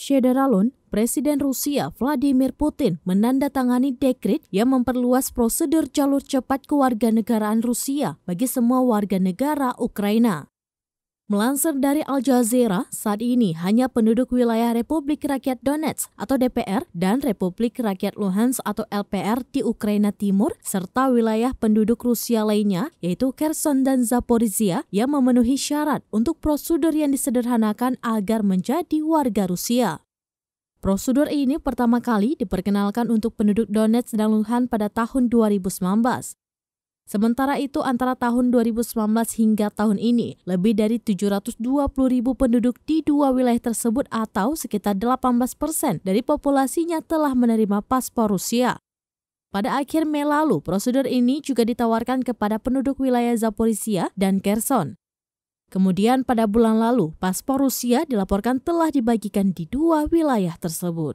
Shederalon, Presiden Rusia Vladimir Putin menandatangani dekret yang memperluas prosedur jalur cepat kewarganegaraan Rusia bagi semua warga negara Ukraina. Melansir dari Al Jazeera, saat ini hanya penduduk wilayah Republik Rakyat Donetsk atau DPR dan Republik Rakyat Luhansk atau LPR di Ukraina Timur serta wilayah penduduk Rusia lainnya yaitu Kherson dan Zaporizhia yang memenuhi syarat untuk prosedur yang disederhanakan agar menjadi warga Rusia. Prosedur ini pertama kali diperkenalkan untuk penduduk Donetsk dan Luhansk pada tahun 2019. Sementara itu, antara tahun 2019 hingga tahun ini, lebih dari 720.000 penduduk di dua wilayah tersebut atau sekitar 18% dari populasinya telah menerima paspor Rusia. Pada akhir Mei lalu, prosedur ini juga ditawarkan kepada penduduk wilayah Zaporizhia dan Kherson. Kemudian pada bulan lalu, paspor Rusia dilaporkan telah dibagikan di dua wilayah tersebut.